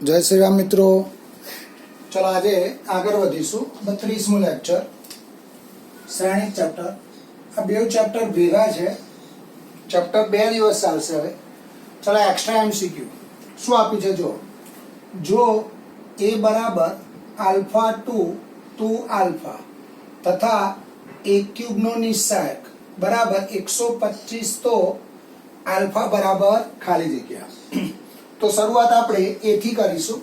જય શ્રી રામ મિત્રો. ચલો આજે આગળ વધીશું 32મું લેક્ચર શ્રેણિક ચેપ્ટર. આ બે ચેપ્ટર ભેગા છે. ચેપ્ટર 2 દિવસ ચાલશે. હવે ચલો એક્સ્ટ્રા એમસીક્યુ શું આપ્યું છે જો a બરાબર આલ્ફા 2 આલ્ફા તથા a ક્યુબ નો નિશ્ચાયક બરાબર 125 તો આલ્ફા બરાબર ખાલી જગ્યા. તો શરૂઆત આપણે a થી કરીશું.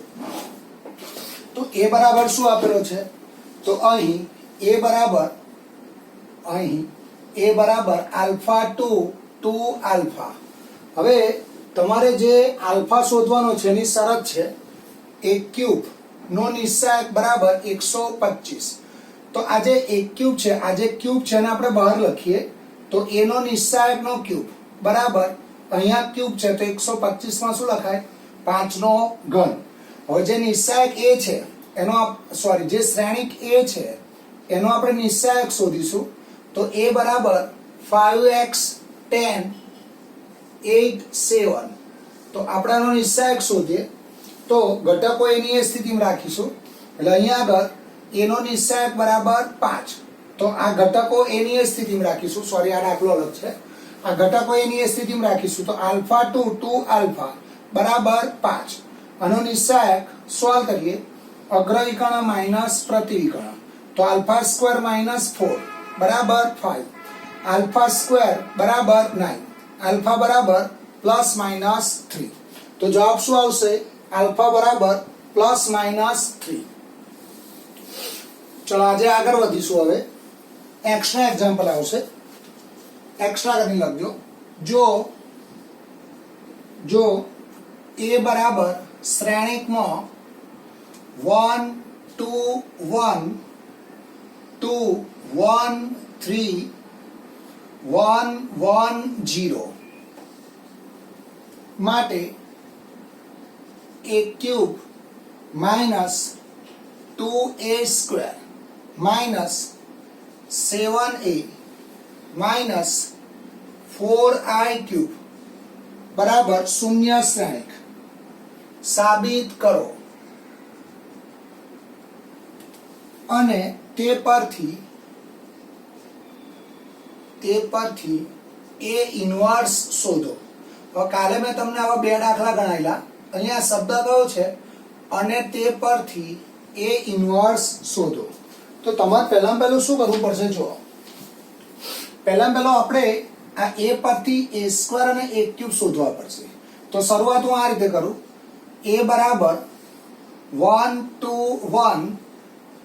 તો a બરાબર શું આપેલો છે? તો અહીં a બરાબર આલ્ફા 2 આલ્ફા. હવે તમારે જે આલ્ફા શોધવાનો છે એની શરત છે a ક્યુબ નો નિશ્ચાયક બરાબર 125. તો આ જે a ક્યુબ છે, આ જે ક્યુબ છે એને આપણે બહાર લખીએ તો a નો નિશ્ચાયક નો ક્યુબ બરાબર અહીંયા ક્યુબ છે તો 125 માં શું લખાય? 5 નો ઘન. હવે જે નિશ્ચાયક a છે એનો જે શ્રેણિક a છે એનો આપણે નિશ્ચાયક શોધીશું. તો a બરાબર 5x 10 8 7. તો આપણાનો નિશ્ચાયક શોધીએ તો ઘટકો એની એ સ્થિતિમાં રાખીશું. એટલે અહીંયા આગળ a નો નિશ્ચાયક બરાબર 5. તો આ ઘટકો એની એ સ્થિતિમાં રાખીશું. આ દાખલો અલગ છે. આ ઘટકો એની એ સ્થિતિમાં રાખીશું. તો આલ્ફા 2 આલ્ફા બરાબર 5. આનો નિશ્ચાયક સોલ્વ કરીએ. અગ્રવિકર્ણ માઇનસ પ્રતિવિકર્ણ. તો આલ્ફા સ્ક્વેર માઇનસ 4 બરાબર 5. આલ્ફા સ્ક્વેર બરાબર 9. આલ્ફા બરાબર પ્લસ માઇનસ 3. તો જવાબ શું આવશે? આલ્ફા બરાબર પ્લસ માઇનસ 3. ચલો આજે આગળ વધીશું. હવે એક્સ્ટ્રા એક્ઝામ્પલ આવશે. એક્સ્ટ્રા કરી લખજો. જો a બરાબર શ્રેણિકમાં 1 2 1 2 1 3 1 1 0 માટે a cube minus 2a square minus 7a minus 4i cube બરાબર શૂન્ય શ્રેણિક સાબિત કરો. અને તે પરથી a ઇન્વર્સ શોધો. હવે કાલે મેં તમને આવા બે દાખલા ગણાયેલા. અહીંયા શબ્દ કયો છે? અને તે પરથી a ઇન્વર્સ શોધો. તો તમારે પહેલું શું કરવું પડશે? જો પહેલું આપણે આ a પરથી a સ્ક્વેર અને a ક્યુબ શોધવા પડશે. તો શરૂઆત હું આ રીતે કરું. a બરાબર 1 2 1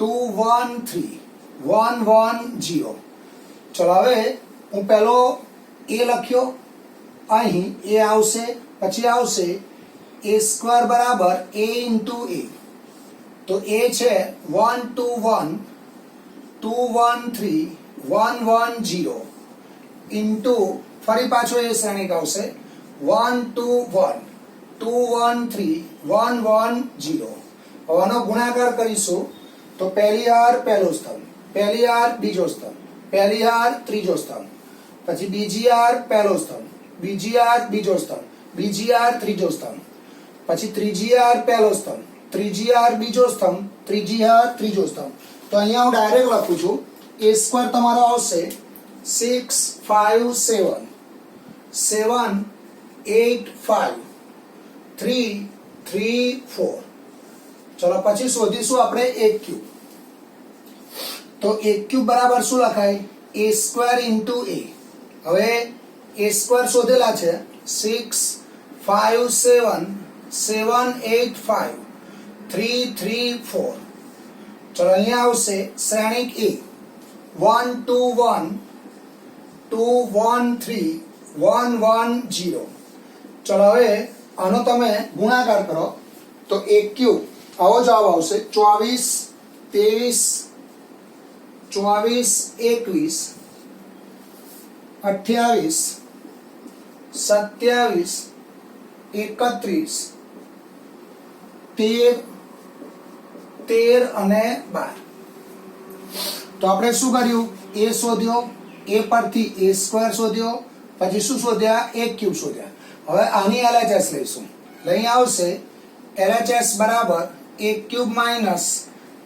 2 1 3 1 1 0. ચલો હવે હું પહેલો a લખ્યો. અહીં a આવશે, પછી આવશે a સ્ક્વેર બરાબર a ઇન્ટુ a. તો a છે 1 2 1 2 1 3 1 1 0 ઇન્ટુ ફરી પાછો એ શ્રેણિક આવશે 1 2 1 2 1 3 1 1 0. હવે આનો ગુણાકાર કરીશું તો પહેલી હાર પહેલો સ્તંભ, પહેલી હાર બીજો સ્તંભ, પહેલી હાર ત્રીજો સ્તંભ, પછી બીજી હાર પહેલો સ્તંભ, બીજી હાર બીજો સ્તંભ, બીજી હાર ત્રીજો સ્તંભ, પછી ત્રીજી હાર પહેલો સ્તંભ, ત્રીજી હાર બીજો સ્તંભ, ત્રીજી હાર ત્રીજો સ્તંભ. તો અહીંયા હું ડાયરેક્ટ લખું છું. a સ્ક્વેર તમારો આવશે 6 5 7 7 8 5 3 3 4. ચલો પછી શોધીશું આપણે a ક્યુબ. તો a ક્યુબ બરાબર શું લખાય? a square into a. હવે a સ્ક્વેર શોધેલા છે 6 5 7 7 8 5 3 3 4. ચલો અહીંયા આવશે શ્રેણિક a 1 2 1 2 1 3 1 1 0. ચલો હવે આનો તમે ગુણાકાર કરો તો a ક્યુબ આવો જવાબ આવશે 24 23 24 21 28 27 31 13 13 અને 12. તો આપણે શું કર્યું? a શોધ્યો, a પરથી a સ્ક્વેર શોધ્યો, પછી શું શોધ્યા? a ક્યુબ શોધ્યા. હવે આની LHS લઈશું. અહીં આવશે LHS બરાબર a cube minus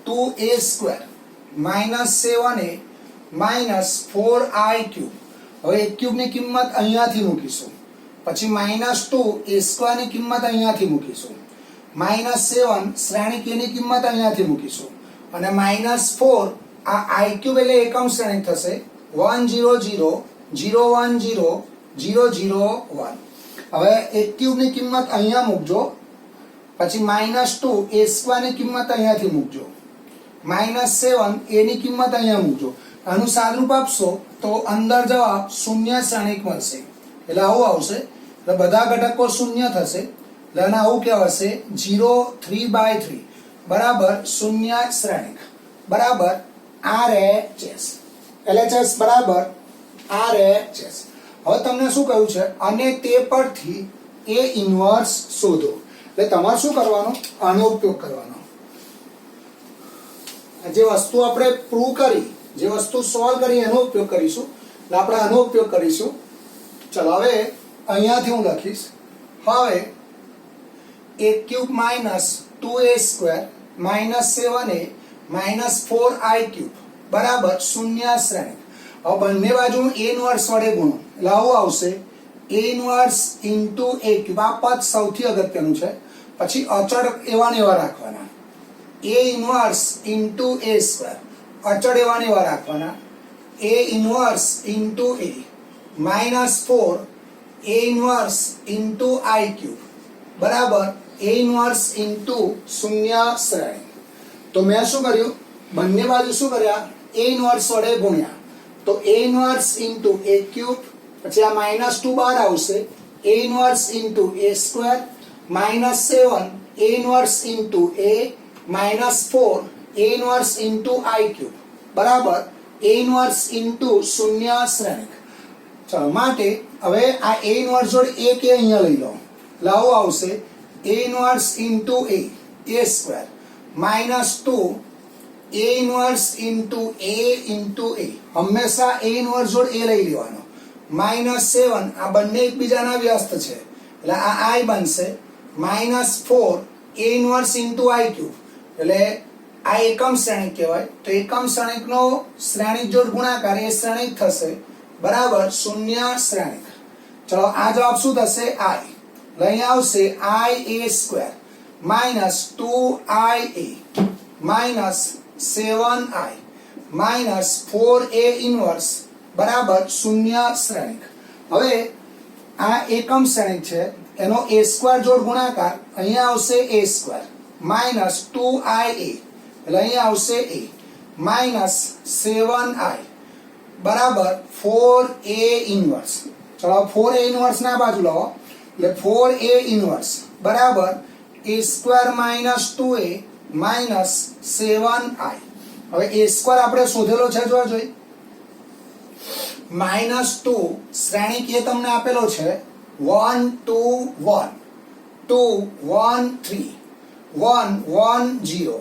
2a square minus 7a minus 4i cube. હવે a ક્યુબ ની કિંમત અહીંયાથી મૂકીશું, પછી માઇનસ 2 a સ્ક્વેર ની કિંમત અહીંયાથી મૂકીશું, માઇનસ 7 શ્રેણિક a ની કિંમત અહીંયાથી મૂકીશું, અને માઇનસ 4 આ i ક્યુબ એટલે એકમ શ્રેણિક થશે 1 0 0 0 1 0 0 0 1. હવે a ક્યુબ ની કિંમત અહીંયા મૂકજો, પછી માઇનસ 2 a સ્ક્વેર ની કિંમત અહીંયાથી મૂકજો, માઇનસ 7 a ની કિંમત અહીંયા મૂકજો. આનું સાદરૂપ આપશો તો અંદર જવાબ શૂન્ય શ્રેણિક મળશે. એટલે આવું આવશે, એટલે બધા ઘટકો શૂન્ય થશે, એટલે આને આવું કહેવાશે 0 3/3 બરાબર શૂન્ય શ્રેણિક બરાબર RHS. LHS બરાબર RHS. હવે તમને શું કહ્યું છે, અને તે પરથી A ઇન્વર્સ શોધો. એટલે તમારે શું કરવાનું, આનો ઉપયોગ કરવાનો. જે વસ્તુ આપણે પ્રૂવ કરી, જે વસ્તુ સોલ્વ કરી એનો ઉપયોગ કરીશું. એટલે આપણે આનો ઉપયોગ કરીશું. ચલો હવે અહીંયાથી હું લખીશ, હવે a cube minus 2a square minus 7a minus 4i cube બરાબર શૂન્ય શ્રેણિક. હવે બંને બાજુ a ઇન્વર્સ વડે ગુણો, એટલે આવું આવશે a inverse into a cube. આ પદ સૌથી અગત્યનું છે, પછી અચળ એવા ને એવા રાખવાના. a inverse into a square અચળ એવા ને એવા રાખવાના. a inverse into a minus 4 a inverse into i cube બરાબર a ઇન્વર્સ ઇન્ટુ શૂન્ય શ્રેણિક. તો મેં શું કર્યું, બંને બાજુ શું કર્યા, a ઇન્વર્સ વડે ગુણ્યા. તો a inverse into a cube, પછી આ માઇનસ 2 બહાર આવશે, a inverse into a square minus 7 a inverse into a minus 4 a inverse into i cube બરાબર a ઇન્વર્સ ઇન્ટુ શૂન્ય શ્રેણિક. ચલો માટે હવે આ a ઇન્વર્સ જોડે a કે અહીંયા લઈ લો, લાવો આવશે a inverse into a square minus 2 a inverse into a હંમેશા a ઇન્વર્સ જોડે a લઈ લેવાનો, માઇનસ 7 આ બંને એકબીજાના વ્યસ્ત છે એટલે આ i બનશે, minus 4 a inverse into i cube, એટલે આ એકમ શ્રેણિક કહેવાય. તો એકમ શ્રેણિકનો શ્રેણિક જોડ ગુણાકાર એ શ્રેણિક થશે બરાબર શૂન્ય શ્રેણિક. ચલો આ જવાબ શું થશે, i. અહીં આવશે i a square minus 2ia minus 7i minus 4a inverse બરાબર શૂન્ય શ્રેણિક. હવે આ એકમ શ્રેણિક છે, એનો a સ્ક્વેર જોડ ગુણાકાર અહીંયા આવશે a સ્ક્વેર માઇનસ 2ia એટલે અહીંયા આવશે a માઇનસ 7i બરાબર 4a ઇન્વર્સ. ચલો 4a ઇન્વર્સ ના બાજુ લાવો, એટલે 4a ઇન્વર્સ બરાબર a square minus 2a minus 7i. હવે a સ્ક્વેર આપણે શોધેલો છે, જોવા જોઈએ માઇનસ 2 શ્રેણિક એ તમને આપેલો છે 1 2 1 2 1 3 1 1 0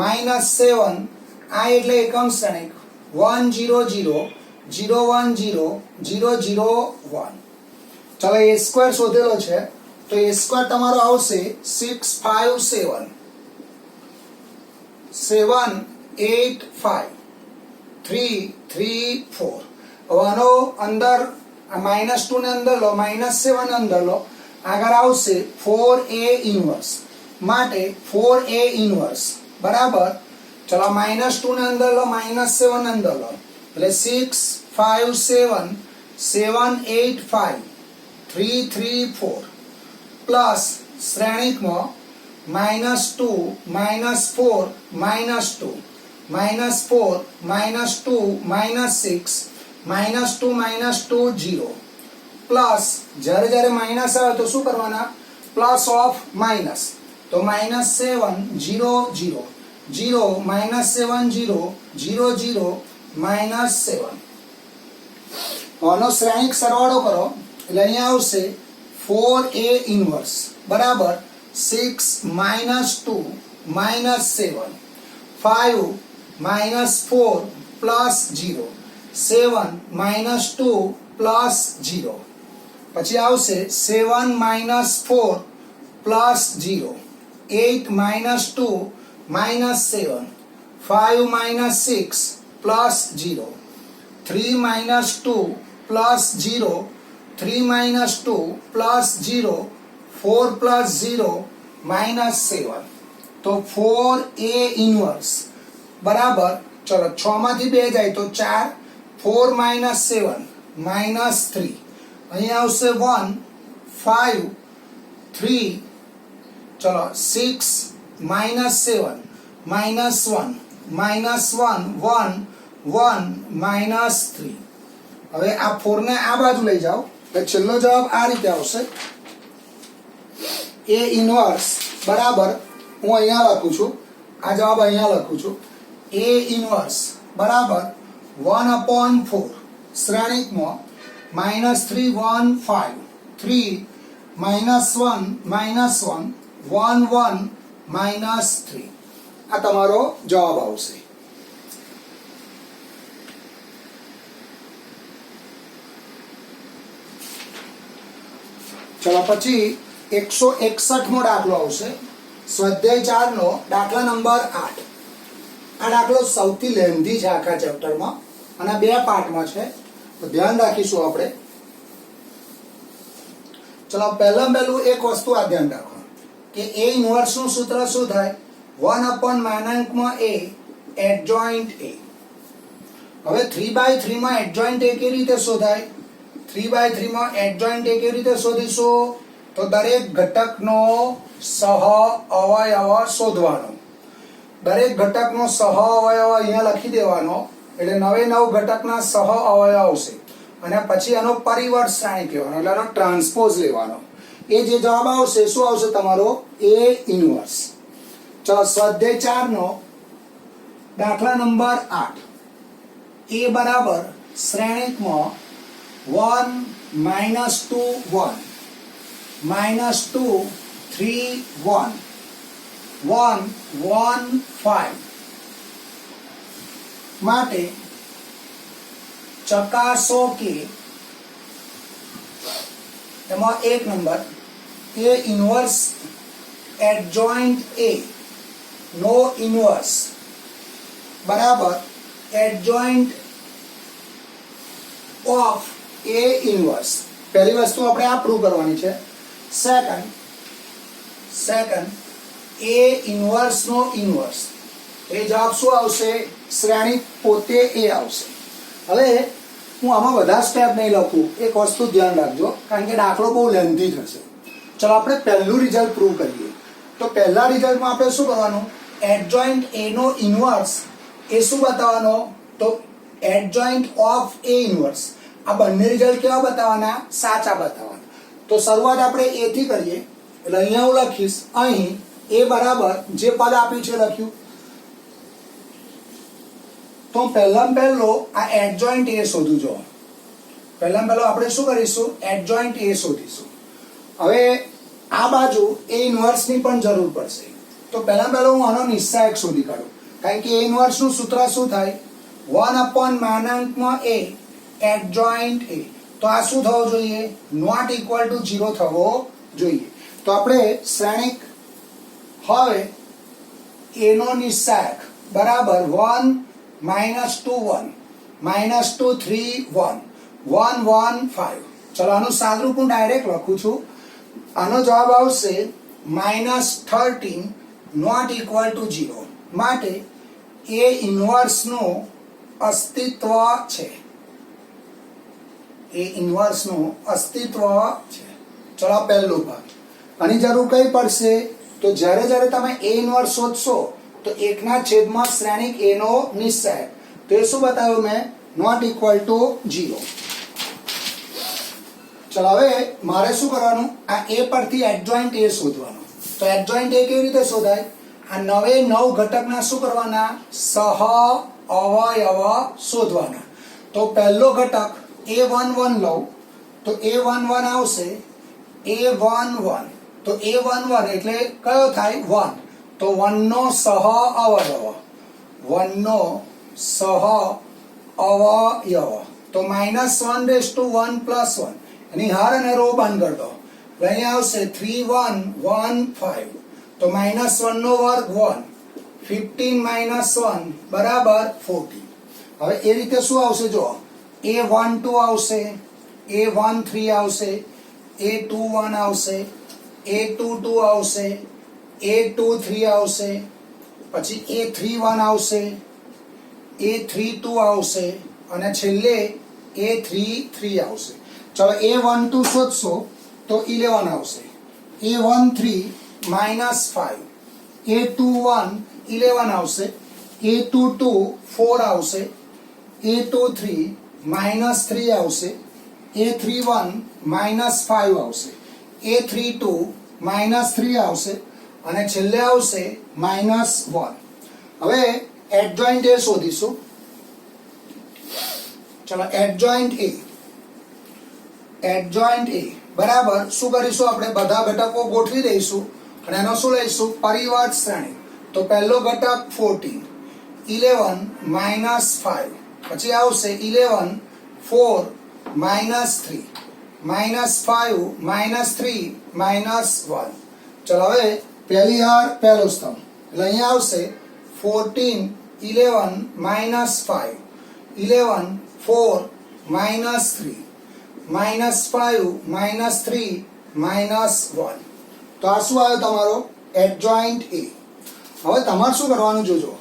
માઇનસ 7 i એટલે એકમ શ્રેણિક 1 0 0 0 1 0 0 0 1. ચલો a સ્ક્વેર શોધેલો છે, તો a સ્ક્વેર તમારો આવશે 6 5 7 7 8 5 3 3 4. હવે આનો અંદર માઇનસ 2 ને અંદર લો, માઇનસ 7 અંદર લો, આગળ આવશે 4a ઇન્વર્સ માટે 4a ઇન્વર્સ બરાબર. ચલો માઇનસ 2 ને અંદર લો, માઇનસ 7 અંદર લો, એટલે 6 5 7 7 8 5 3 3 4 પ્લસ શ્રેણિકમાં minus 2 minus 4 minus 2 minus 4 minus 2 minus 6 minus 2 minus 2 0 plus જ્યારે જ્યારે માઇનસ આવે તો શું કરવાના, પ્લસ ઓફ માઇનસ. તો માઇનસ 7 0 0 0 માઇનસ 7 0 0 0 માઇનસ 7. આનો શ્રેણિક સરવાળો કરો એટલે અહીંયા આવશે 4a ઇન્વર્સ બરાબર 6 minus 2 minus 7 5 minus 4 plus 0 7 minus 2 plus 0. પછી આવશે 7 minus 4 plus 0, 8 minus 2 minus 7, 5 minus 6 plus 0, 3 minus 2 plus 0, 3 minus 2 plus 0, 4 plus 0 minus 7. तो 4a इनवर्स बराबर, चलो 6 માંથી 2 જાય તો 4, 4 minus 7 minus 3, અહીંયા આવશે 1, 5, 3, चलो 6 minus 7 minus 1 minus 1, 1, 1 minus 3. હવે આ 4 ને આ બાજુ લઈ જાઓ એટલે છેલ્લો જવાબ આ રીતે આવશે. a ઇનવર્સ બરાબર, હું અહીંયા લખું છું, આ જવાબ અહીંયા લખું છું. a ઇનવર્સ બરાબર 1/4 શ્રેણિકમાં -3 1 5 3 -1 -1 1 1 -3. આ તમારો જવાબ આવશે. ચલો પછી 161મો દાખલો આવશે. સ્વાધ્યાય 4 નો દાખલા નંબર 8. આ દાખલો સૌથી લેન્ધી છે આખા ચેપ્ટરમાં અને 2 પાર્ટમાં છે, તો ધ્યાન રાખીશું આપણે. ચલો પહેલું એક વસ્તુ આ ધ્યાન રાખો કે a ઇનવર્સ નું સૂત્ર શું થાય? 1/a adjoint a. હવે 3/3 માં એડજોઇન્ટ a કેવી રીતે શોધાય? 3/3 માં એડજોઇન્ટ a કેવી રીતે શોધીશું? તો દરેક ઘટકનો સહ અવયવ શોધવાનો. દરેક ઘટકનો સહ અવયવ અહીંયા લખી દેવાનો એટલે 9 ઘટકના સહ અવયવ આવશે અને પછી એનો પરિવર્ત શ્રેણિક લેવાનો એટલે એનો ટ્રાન્સપોઝ લેવાનો. એ જે જવાબ આવશે શું આવશે તમારો? a inverse. ચલો સ્વાધ્યાય 4 નો દાખલા નંબર 8. a બરાબર શ્રેણિકમાં 1 -2 1 -2 3 1 1 1 5 માટે ચકાસો કે એમાં 1 number a inverse adjoint a નો ઇનવર્સ બરાબર એડજોઇન્ટ ઓફ a ઇનવર્સ. પહેલી વસ્તુ આપણે આ પ્રૂવ કરવાની છે. સેકન્ડ a ઇનવર્સ નો ઇનવર્સ, એ જવાબ શું આવશે? શ્રેણિક પોતે a આવશે. હવે હું આમાં બધા સ્ટેપ નહીં લખું, એક વસ્તુ ધ્યાન રાખજો કારણ કે દાખલો બહુ લેન્ધી થશે. ચલો આપણે પહેલું રિઝલ્ટ પ્રૂવ કરીએ. તો પહેલા રિઝલ્ટમાં આપણે શું કરવાનું? એડજોઇન્ટ a નો ઇનવર્સ એ શું બતાવવાનો? તો એડજોઇન્ટ ઓફ a ઇનવર્સ. આ બંને રિઝલ્ટ કેવા બતાવવાના? સાચા બતાવવાના. તો શરૂઆત આપણે a થી કરીએ એટલે અહીંયા હું લખીશ, અહીં a બરાબર જે પદ આપ્યું છે લખ્યું. તો પહેલો આ એડજોઇન્ટ a શોધું. જો પહેલો આપણે શું કરીશું? એડજોઇન્ટ a શોધીશું. હવે આ બાજુ a ઇનવર્સ ની પણ જરૂર પડશે. તો પહેલો હું આનો નિશ્ચાયક શોધી કાઢું કારણ કે a ઇનવર્સ નું સૂત્ર શું થાય? 1/a adjoint a. તો આ શું થવો જોઈએ? નોટ ઇક્વલ ટુ 0 થવો જોઈએ. તો આપણે શ્રેણિક હવે a નો નિશ્ચાયક બરાબર 1 -2 1 -2 3 1 1 1 5. ચલો આનું સાદુરૂપ હું ડાયરેક્ટ લખું છું. આનો જવાબ આવશે -13 નોટ ઇક્વલ ટુ 0. માટે a ઇનવર્સ નું અસ્તિત્વ છે. a ઇનવર્સ નું અસ્તિત્વ છે. ચલો પહેલું ભાગ. આની જરૂર કઈ પડશે? તો જ્યારે તમે a ઇનવર્સ શોધશો તો 1/છેદમાં શ્રેણિક a નો નિશ્ચાયક. તો એ શું બતાવ્યું મેં? Not equal to 0. ચલો હવે મારે શું કરવાનું? આ a પરથી એડજોઇન્ટ a શોધવાનું. તો એડજોઇન્ટ a કેવી રીતે શોધાય? આ 9 ઘટકના શું કરવાના? સહ અવયવ શોધવાના. તો પહેલો ઘટક a11 લઉં તો a11 આવશે a11. તો a11 એટલે કયો થાય? 1. તો 1 નો સહ અવયવ, 1 નો સહ અવયવ. તો -1 1 + 1 એની હાર અને રો બંધ કરી દો. અહીંયા આવશે 3 1 1 5 તો -1 નો વર્ગ 1 15 -1 બરાબર 40 હવે એ રીતે શું આવશે જો a12 આવશે a13 આવશે a21 આવશે a22 આવશે a23 આવશે પછી a31 આવશે a32 આવશે અને છેલ્લે a33 આવશે ચલો a12 શોધશો તો 11 આવશે a13 -5 a21 11 આવશે a22 4 આવશે a23 -3 આવશે a31 -5 આવશે a32 -3 આવશે અને છેલ્લે આવશે -1 હવે એડજોઇન્ટ એ શોધીશું ચલો એડજોઇન્ટ એ બરાબર શું કરીશું આપણે બધા ઘટકો ગોઠવી દઈશું અને એનો શું લઈશું પરિવર્ત શ્રેણી તો પહેલો ઘટક 14 11 -5 પછી આવશે 11 4 -3 -5 -3 -1 ચલો હવે પહેલી હાર પહેલો સ્તંભ એટલે અહીંયા આવશે 14 11 -5 11 4 -3 -5 -3 -1 તો આ શું આવ્યો તમારો એડજોઇન્ટ એ હવે તમારે શું કરવાનું જોજો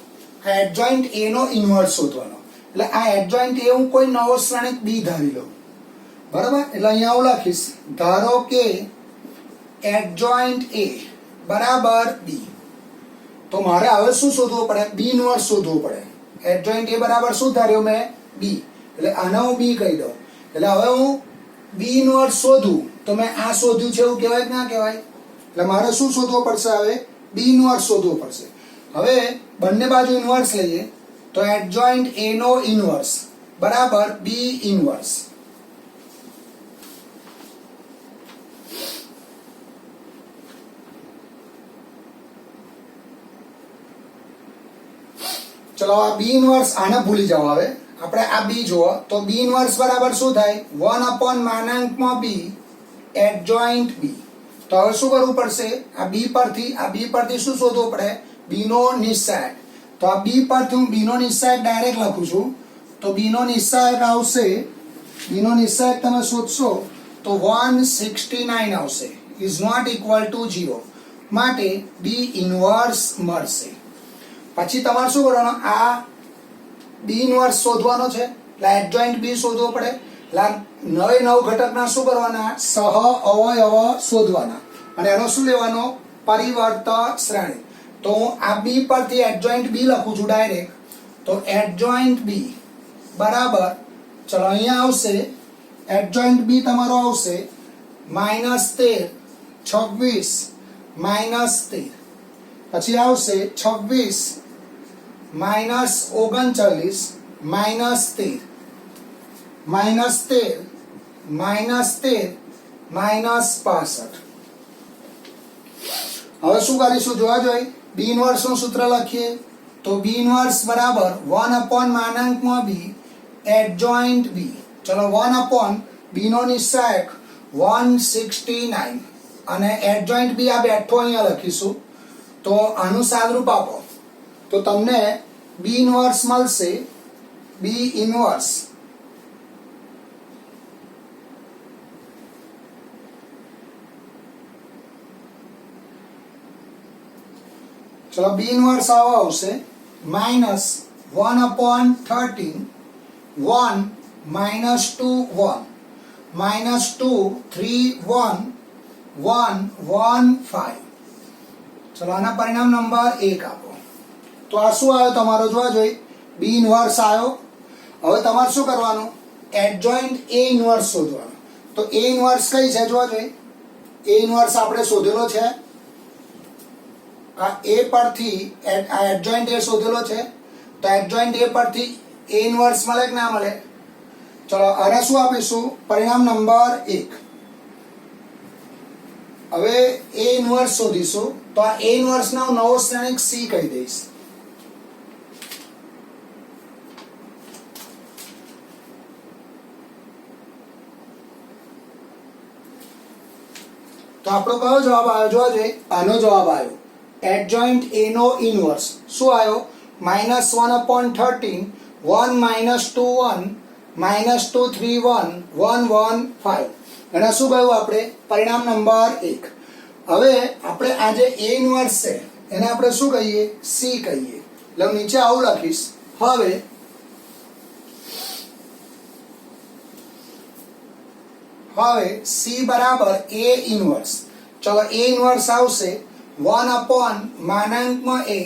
આ એડજોઇન્ટ એ નો ઇન્વર્સ શોધવાનો એટલે આ એડજોઇન્ટ એ હું કોઈ નવો શ્રેણિક બી ધારી લઉં બરાબર એટલે અહીંયા હું લખીશ ધારો કે એડજોઇન્ટ એ બરાબર બી તો મારે હવે શું શોધવું પડે બી ઇન્વર્સ શોધવું પડે એડજોઇન્ટ એ બરાબર શું ધાર્યો મેં બી એટલે આને હું બી કહી દઉં એટલે હવે હું બી ઇન્વર્સ શોધું તો મેં આ શોધ્યું છે એવું કહેવાય કે ના કહેવાય એટલે મારે શું શોધવું પડશે હવે બી ઇન્વર્સ શોધવું પડશે હવે બંને બાજુ ઇન્વર્સ લઈએ તો એડજોઇન્ટ એ નો ઇન્વર્સ બરાબર બી ઇન્વર્સ ચલો આ બી ઇન્વર્સ આને ભૂલી જાઓ હવે આપણે આ બી જુઓ તો બી ઇન્વર્સ બરાબર શું થાય 1/(b) એડજોઇન્ટ બી તો હવે શું કરવું પડશે આ બી પરથી શું શોધવું પડે બી નો નિસ્સાયક તો આ બી પરથી હું બી નો નિસ્સાયક ડાયરેક્ટ લખું છું તો બી નો નિસ્સાયક આવશે બી નો નિસ્સાયક તમે શોધશો તો 169 આવશે ઇઝ નોટ ઇક્વલ ટુ 0 માટે બી ઇન્વર્સ મળશે પછી તમારે શું કરવાનું આ બી ઇન્વર્સ શોધવાનો છે એટલે એડજોઇન્ટ બી શોધવો પડે એટલે 9 ઘટકના શું કરવાના સહ અવયવ શોધવાના અને એનો શું લેવાનો પરિવર્ત શ્રેણી તો હું આ બી પરથી એડજોઇન્ટ બી લખું છું ડાયરેક્ટ તો એડજોઇન્ટ બી બરાબર ચલો અહીંયા આવશે એડજોઇન્ટ બી તમારો આવશે -13 26 -13 પછી આવશે 26 -39 -13 -13 -65 હવે શું કરીશું જોવા જોઈએ બી ઇન્વર્સ નું સૂત્ર લખીએ તો બી ઇન્વર્સ બરાબર 1/(b) એડજોઇન્ટ બી ચલો 1/b નો નિસ્સાયક 169 અને એડજોઇન્ટ બી આ બેઠો અહીંયા લખીશું તો આનું સાદરૂપ આપો તો તમને બી ઇન્વર્સ મળશે બી ઇન્વર્સ ચલો બી ઇન્વર્સ આવો આવશે -1/13 1 -2 1 -2 3 1 1 1 5 ચલો આના પરિણામ નંબર 1 આપો તો આ શું આવ્યો તમારો જોવા જોઈએ બી ઇન્વર્સ આવ્યો હવે તમારે શું કરવાનું એડજોઇન્ટ એ ઇન્વર્સ શોધવાનો તો એ ઇન્વર્સ કઈ છે જોવા જોઈએ એ ઇન્વર્સ આપણે શોધેલો છે આ એ પરથી આ એડજોઇન્ટ એ શોધેલો છે તો એડજોઇન્ટ એ પરથી એ ઇન્વર્સ મળે કે ના મળે ચલો આને શું આપીશું પરિણામ નંબર 1 હવે એ ઇન્વર્સ શોધીશું તો આ એ ઇન્વર્સ નો નવો શ્રેણિક સી કહી દઈશ તો આપણો કયો જવાબ આવ્યો જોવા જોઈએ? આનો જવાબ આવ્યો એડજોઇન્ટ એ નો ઇનવર્સ શું આવ્યો? -1/13 1 -2 1 -2 3 1 1 1 5 એના શું કહ્યું આપણે? પરિણામ નંબર 1. હવે આપણે આ જે એ ઇનવર્સ છે એને આપણે શું કહીએ? સી કહીએ. એટલે હું નીચે આવું લખીશ. હવે સી બરાબર એ ઇનવર્સ. ચલો એ ઇનવર્સ આવશે 1/(a)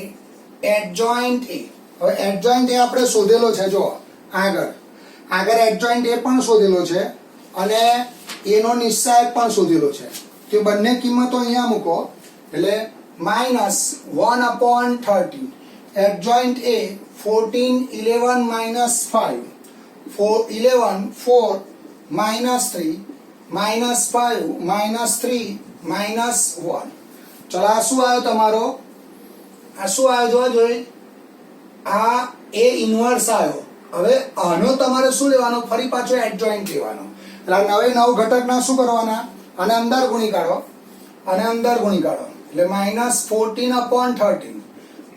એડજોઇન્ટ એ. હવે એડજોઇન્ટ એ આપણે શોધેલો છે. જો આગળ એડજોઇન્ટ એ પણ શોધેલો છે અને એનો નિશ્ચાયક પણ શોધેલો છે. તે બંને કિંમતો અહીંયા મૂકો એટલે -1/13 એડજોઇન્ટ એ 14 11 -5 11 4 -3 -5 -3 -1. ચલો આ શું આવ્યો તમારો? આ શું આવ્યો જોવા જોઈએ? આ એ ઇનવર્સ આવ્યો. હવે આનો તમારે શું લેવાનો? ફરી પાછો એડજોઇન્ટ લેવાનો. એટલે 9 ઘટકના શું કરવાના? અને અંદર ગુણી કાઢો એટલે -14/13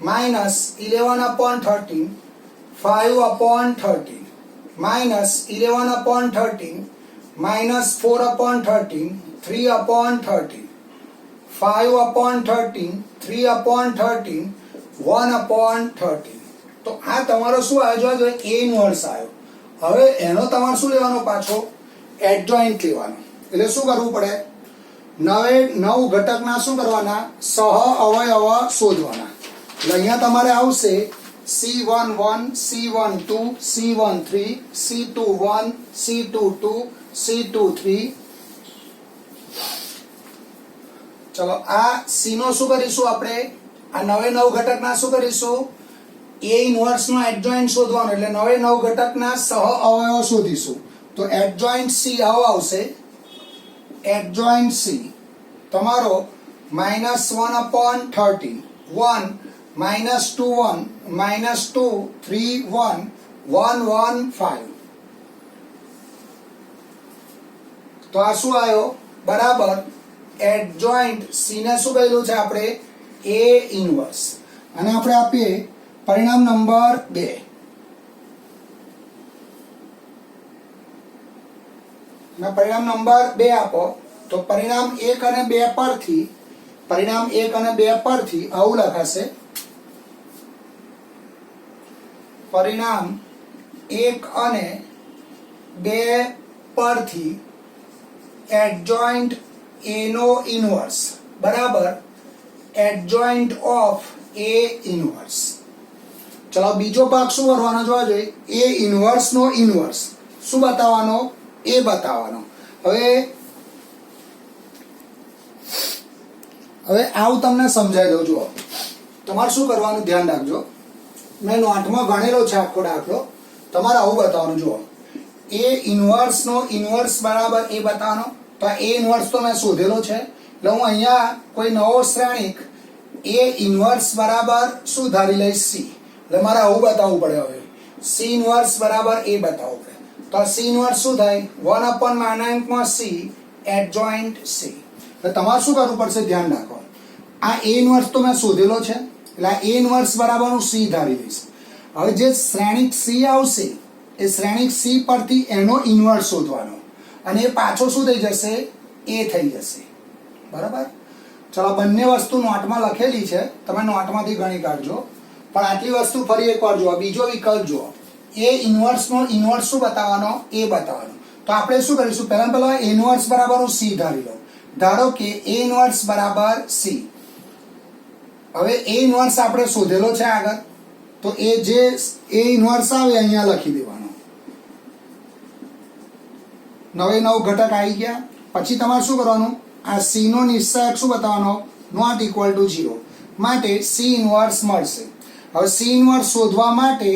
-11/13 5/13 -11/13 -4/13 3/13 5/13 3/13 1/13. તો આ તમારો શું આવ્યો જોઈએ? એ ઇનવર્સ આવ્યો. હવે એનો તમારે શું લેવાનો? પાછો એડજોઇન્ટ લેવાનો. એટલે શું કરવું પડે? 9 ઘટકના શું કરવાના? સહ અવયવ શોધવાના. એટલે અહીંયા તમારે આવશે C11 C12 C13 C21 C22 C23. ચલો આ સી નો શું કરીશું આપણે? આ 9 ઘટકના શું કરીશું? એ ઇનવર્સ નો એડજોઇન્ટ શોધવાનો. એટલે 9 ઘટકના સહ અવયવ શોધીશું. તો એડજોઇન્ટ સી આવો આવશે. એડજોઇન્ટ સી તમારો -1/13 1 -2 1 -2 3 1 1 1 5. તો આ શું આવ્યો? બરાબર એડજોઇન્ટ સી ને શું કહેલું છે આપણે? એ ઇનવર્સ. અને આપણે આપીએ પરિણામ નંબર 2. અને પરિણામ નંબર 2 આપો તો પરિણામ 1 અને 2 પરથી આવું લખાશે. પરિણામ 1 અને 2 પરથી એડજોઇન્ટ એ નો ઇનવર્સ બરાબર એડજોઇન્ટ ઓફ એ ઇનવર્સ. ચલો બીજો ભાગ શું કરવાનો જોવા જોઈએ? એ ઇનવર્સ નો ઇનવર્સ શું બતાવવાનો? એ બતાવવાનો. હવે આવું તમને સમજાવી દઉં. જુઓ તમારે શું કરવાનું ધ્યાન રાખજો. મેં નોટમાં ગણેલો છે આખો દાખલો. તમારે આવું બતાવવાનું. જુઓ એ ઇનવર્સ નો ઇનવર્સ બરાબર એ બતાવવાનો. તો આ એ ઇનવર્સ તો મેં શોધેલો છે. એટલે હું અહીંયા કોઈ નવો શ્રેણિક એ ઇનવર્સ બરાબર શું ધારી લઈશ? સી. એટલે મારે આવું બતાવવું પડે. હવે સી ઇનવર્સ બરાબર એ બતાવવું પડે. તો સી ઇનવર્સ શું થાય? 1/(c) adjoint C. એટલે તમારે શું કરવું પડશે? ધ્યાન રાખો. આ એ ઇનવર્સ તો મેં શોધેલો છે એટલે આ એ ઇનવર્સ બરાબર હું સી ધારી લઈશ. હવે જે શ્રેણિક સી આવશે એ શ્રેણિક સી પરથી એનો ઇનવર્સ શોધવાનો અને એ પાછો શું થઈ જશે? એ થઈ જશે. બરાબર. ચલો બંને વસ્તુ નોટમાં લખેલી છે. તમે નોટમાંથી ગણી કાઢજો. પણ આટલી વસ્તુ ફરી એકવાર જુઓ. બીજો વિકલ્પ જુઓ. એ ઇનવર્સ નો ઇનવર્સ શું બતાવવાનો? એ બતાવવાનો. તો આપણે શું કરીશું? પહેલા એ ઇનવર્સ બરાબર હું સી ધારી લઉં. ધારો કે એ ઇનવર્સ બરાબર સી. હવે એ ઇનવર્સ આપણે શોધેલો છે આગળ. તો એ જે એ ઇનવર્સ આવે અહીંયા લખી દેવાનો. 9 ઘટક આવી ગયા. પછી તમારે શું કરવાનું? આ સી નો નિશ્ચાયક શું બતાવવાનો? નોટ ઇક્વલ ટુ 0 માટે સી ઇનવર્સ મળશે. હવે સી ઇનવર્સ શોધવા માટે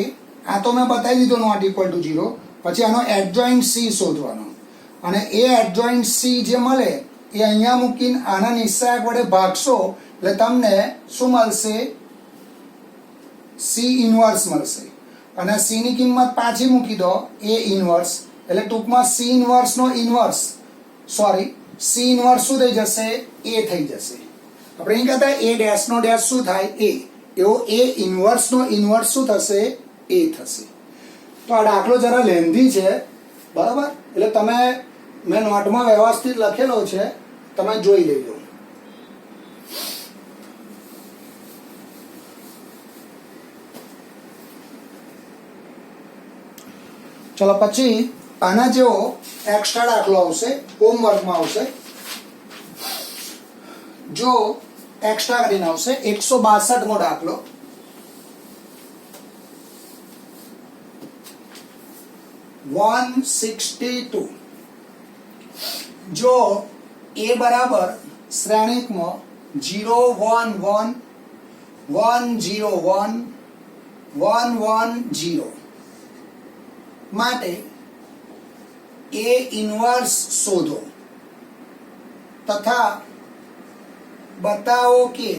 આ તો મેં બતાવી દીધો નોટ ઇક્વલ ટુ 0. પછી આનો એડજોઇન્ટ સી શોધવાનો અને એ એડજોઇન્ટ સી જે મળે એ અહીંયા મૂકીને આના નિશ્ચાયક વડે ભાગશો એટલે તમને શું મળશે? સી ઇનવર્સ મળશે. અને સી ની કિંમત પાછી મૂકી દો એ ઇનવર્સ. એટલે ટૂંકમાં સી ઇનવર્સ નો ઇનવર્સ સી ઇન્વર્સ શું થઈ જશે? એ થઈ જશે. આપણે અહીં કહેતા એ ડેશ નો ડેશ શું થાય? એ. એવો એ ઇન્વર્સ નો ઇન્વર્સ શું થશે? એ થશે. તો આ દાખલો જરા લેન્ધી છે, બરાબર? એટલે તમે મેં નોટમાં વ્યવસ્થિત લખેલો છે, તમે જોઈ લેજો. ચલો પછી આના જેવો એક્સ્ટ્રા દાખલો આવશે, હોમવર્કમાં આવશે. જો એક્સ્ટ્રા કરીને આવશે 162મો દાખલો. જો a બરાબર શ્રેણિકમાં 0 1 1 1 0 1 1 1 0 માટે a ઇન્વર્સ શોધો તથા બતાવો કે